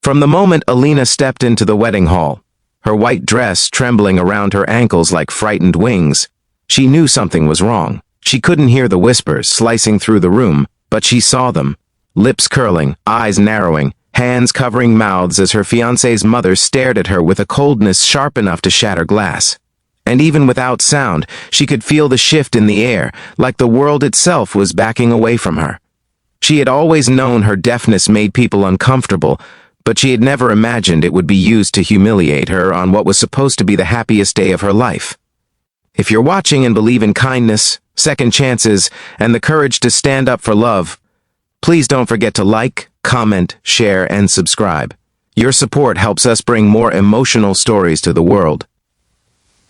From the moment Alina stepped into the wedding hall, her white dress trembling around her ankles like frightened wings, she knew something was wrong. She couldn't hear the whispers slicing through the room, but she saw them, lips curling, eyes narrowing, hands covering mouths as her fiancé's mother stared at her with a coldness sharp enough to shatter glass. And even without sound, she could feel the shift in the air, like the world itself was backing away from her. She had always known her deafness made people uncomfortable, but she had never imagined it would be used to humiliate her on what was supposed to be the happiest day of her life. If you're watching and believe in kindness, second chances, and the courage to stand up for love, please don't forget to like, comment, share, and subscribe. Your support helps us bring more emotional stories to the world.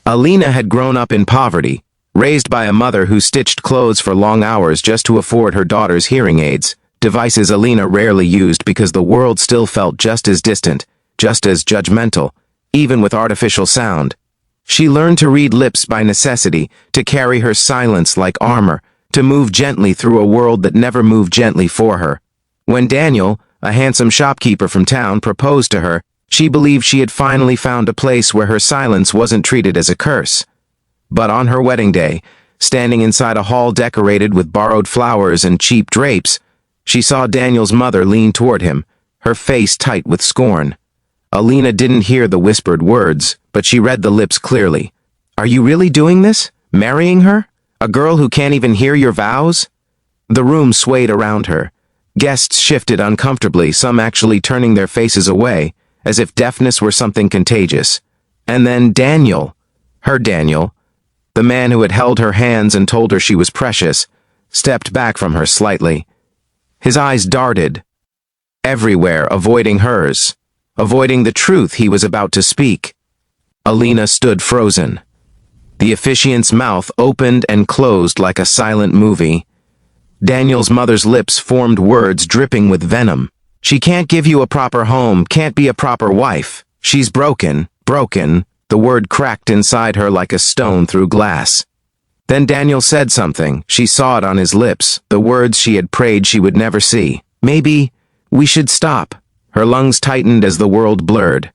Alina had grown up in poverty, raised by a mother who stitched clothes for long hours just to afford her daughter's hearing aids, devices Alina rarely used because the world still felt just as distant, just as judgmental, even with artificial sound. She learned to read lips by necessity, to carry her silence like armor, to move gently through a world that never moved gently for her. When Daniel, a handsome shopkeeper from town, proposed to her, she believed she had finally found a place where her silence wasn't treated as a curse. But on her wedding day, standing inside a hall decorated with borrowed flowers and cheap drapes, she saw Daniel's mother lean toward him, her face tight with scorn. Alina didn't hear the whispered words, but she read the lips clearly. "Are you really doing this? Marrying her? A girl who can't even hear your vows?" The room swayed around her. Guests shifted uncomfortably, some actually turning their faces away, as if deafness were something contagious. And then Daniel, her Daniel, the man who had held her hands and told her she was precious, stepped back from her slightly. His eyes darted everywhere, avoiding hers, avoiding the truth he was about to speak. Alina stood frozen. The officiant's mouth opened and closed like a silent movie. Daniel's mother's lips formed words dripping with venom. "She can't give you a proper home, can't be a proper wife. She's broken, broken." The word cracked inside her like a stone through glass. Then Daniel said something. She saw it on his lips, the words she had prayed she would never see. "Maybe we should stop." Her lungs tightened as the world blurred.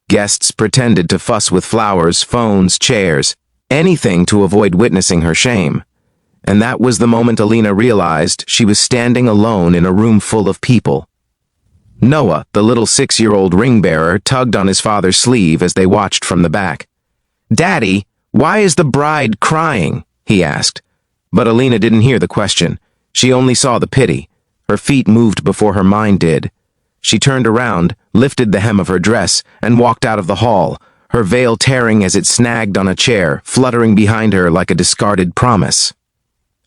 Guests pretended to fuss with flowers, phones, chairs, anything to avoid witnessing her shame. And that was the moment Alina realized she was standing alone in a room full of people. Noah, the little 6-year-old ring-bearer, tugged on his father's sleeve as they watched from the back. "Daddy, why is the bride crying?" he asked. But Alina didn't hear the question. She only saw the pity. Her feet moved before her mind did. She turned around, lifted the hem of her dress, and walked out of the hall, her veil tearing as it snagged on a chair, fluttering behind her like a discarded promise.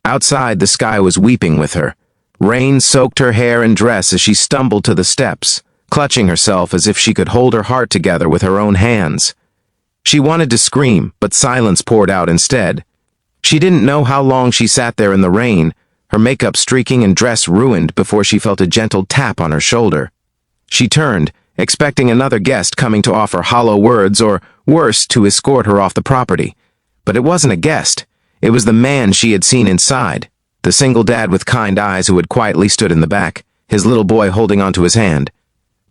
Outside, the sky was weeping with her. Rain soaked her hair and dress as she stumbled to the steps, clutching herself as if she could hold her heart together with her own hands. She wanted to scream, but silence poured out instead. She didn't know how long she sat there in the rain, her makeup streaking and dress ruined before she felt a gentle tap on her shoulder. She turned, expecting another guest coming to offer hollow words or, worse, to escort her off the property. But it wasn't a guest. It was the man she had seen inside. The single dad with kind eyes who had quietly stood in the back, his little boy holding onto his hand.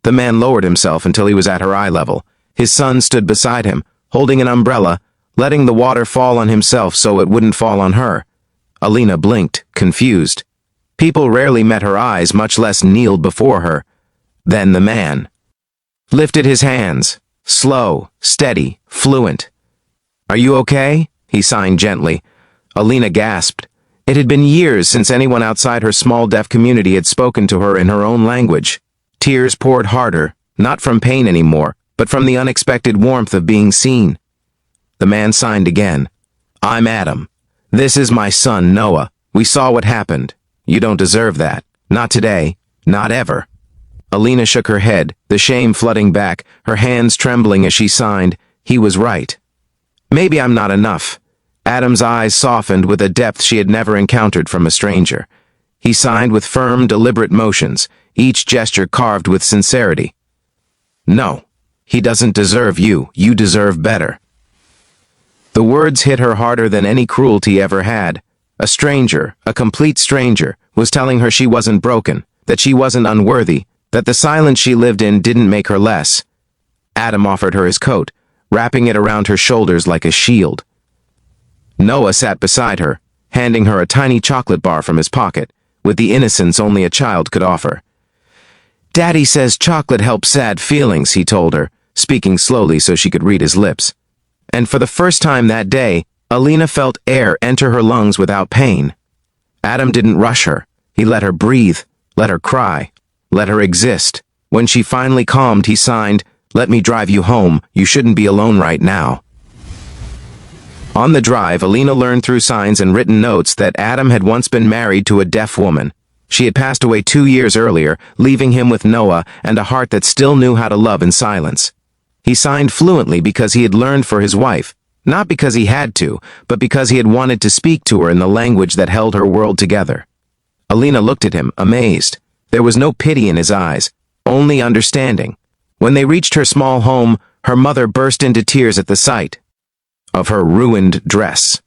The man lowered himself until he was at her eye level. His son stood beside him, holding an umbrella, letting the water fall on himself so it wouldn't fall on her. Alina blinked, confused. People rarely met her eyes, much less kneeled before her. Then the man lifted his hands, slow, steady, fluent. "Are you okay?" he signed gently. Alina gasped. It had been years since anyone outside her small deaf community had spoken to her in her own language. Tears poured harder, not from pain anymore, but from the unexpected warmth of being seen. The man signed again. "I'm Adam. This is my son, Noah. We saw what happened. You don't deserve that. Not today. Not ever." Alina shook her head, the shame flooding back, her hands trembling as she signed. He was right. "Maybe I'm not enough." Adam's eyes softened with a depth she had never encountered from a stranger. He signed with firm, deliberate motions, each gesture carved with sincerity. "No, he doesn't deserve you. You deserve better." The words hit her harder than any cruelty ever had. A stranger, a complete stranger, was telling her she wasn't broken, that she wasn't unworthy, that the silence she lived in didn't make her less. Adam offered her his coat, wrapping it around her shoulders like a shield. Noah sat beside her, handing her a tiny chocolate bar from his pocket, with the innocence only a child could offer. "Daddy says chocolate helps sad feelings," he told her, speaking slowly so she could read his lips. And for the first time that day, Alina felt air enter her lungs without pain. Adam didn't rush her. He let her breathe, let her cry, let her exist. When she finally calmed, he signed, "Let me drive you home. You shouldn't be alone right now." On the drive, Alina learned through signs and written notes that Adam had once been married to a deaf woman. She had passed away 2 years earlier, leaving him with Noah and a heart that still knew how to love in silence. He signed fluently because he had learned for his wife, not because he had to, but because he had wanted to speak to her in the language that held her world together. Alina looked at him, amazed. There was no pity in his eyes, only understanding. When they reached her small home, her mother burst into tears at the sight of her ruined dress.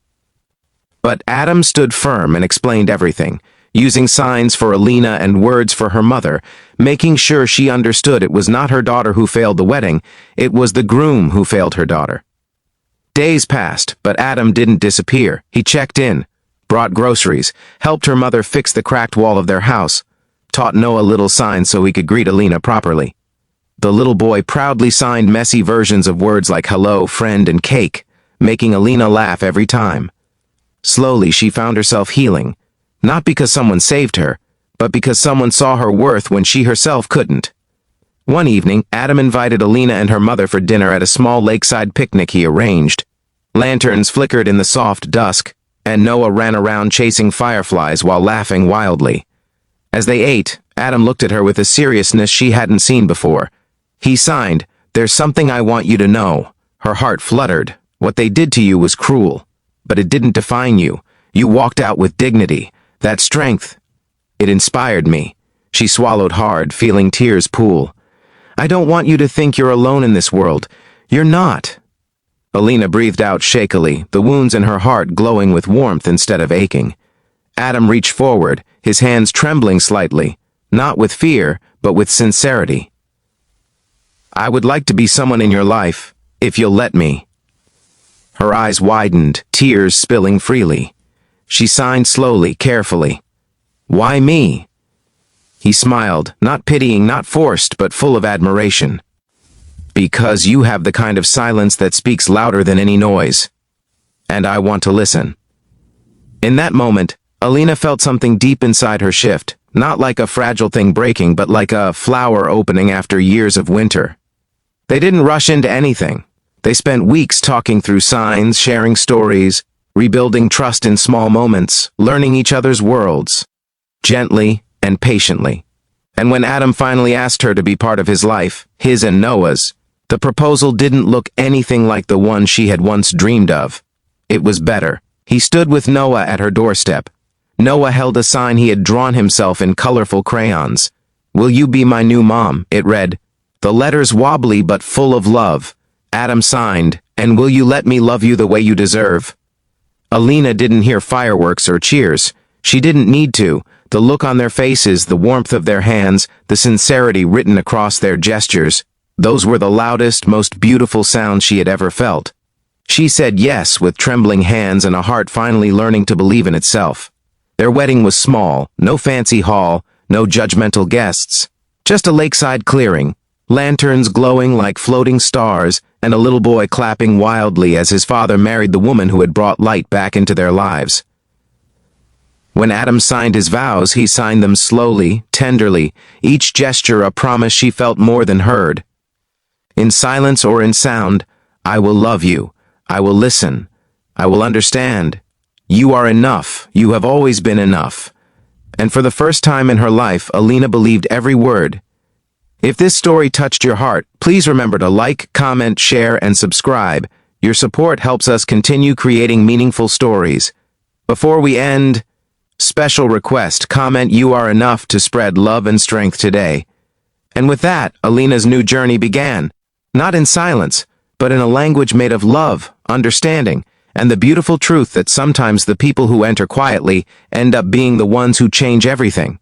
But Adam stood firm and explained everything, using signs for Alina and words for her mother, making sure she understood it was not her daughter who failed the wedding, it was the groom who failed her daughter. Days passed, but Adam didn't disappear. He checked in, brought groceries, helped her mother fix the cracked wall of their house, taught Noah little signs so he could greet Alina properly. The little boy proudly signed messy versions of words like hello, friend, and cake, making Alina laugh every time. Slowly, she found herself healing, not because someone saved her, but because someone saw her worth when she herself couldn't. One evening, Adam invited Alina and her mother for dinner at a small lakeside picnic he arranged. Lanterns flickered in the soft dusk, and Noah ran around chasing fireflies while laughing wildly. As they ate, Adam looked at her with a seriousness she hadn't seen before. He signed, "There's something I want you to know." Her heart fluttered. What they did to you was cruel, but it didn't define you. You walked out with dignity. That strength, it inspired me. She swallowed hard, feeling tears pool. "I don't want you to think you're alone in this world. You're not." Alina breathed out shakily, the wounds in her heart glowing with warmth instead of aching. Adam reached forward, his hands trembling slightly, not with fear, but with sincerity. "I would like to be someone in your life, if you'll let me." Her eyes widened, tears spilling freely. She signed slowly, carefully. "Why me?" He smiled, not pitying, not forced, but full of admiration. "Because you have the kind of silence that speaks louder than any noise. And I want to listen." In that moment, Alina felt something deep inside her shift, not like a fragile thing breaking, but like a flower opening after years of winter. They didn't rush into anything. They spent weeks talking through signs, sharing stories, rebuilding trust in small moments, learning each other's worlds, gently and patiently. And when Adam finally asked her to be part of his life, his and Noah's, the proposal didn't look anything like the one she had once dreamed of. It was better. He stood with Noah at her doorstep. Noah held a sign he had drawn himself in colorful crayons. "Will you be my new mom?" it read. The letters wobbly but full of love. Adam signed, "And will you let me love you the way you deserve?" Alina didn't hear fireworks or cheers. She didn't need to. The look on their faces, the warmth of their hands, the sincerity written across their gestures, those were the loudest, most beautiful sounds she had ever felt. She said yes with trembling hands and a heart finally learning to believe in itself. Their wedding was small, no fancy hall, no judgmental guests, just a lakeside clearing, lanterns glowing like floating stars, and a little boy clapping wildly as his father married the woman who had brought light back into their lives. When Adam signed his vows, he signed them slowly, tenderly, each gesture a promise she felt more than heard. In silence or in sound, "I will love you. I will listen. I will understand. You are enough. You have always been enough." And for the first time in her life, Alina believed every word. If this story touched your heart, please remember to like, comment, share, and subscribe. Your support helps us continue creating meaningful stories. Before we end, special request, comment "You are enough" to spread love and strength today. And with that, Alina's new journey began. Not in silence, but in a language made of love, understanding, and the beautiful truth that sometimes the people who enter quietly end up being the ones who change everything.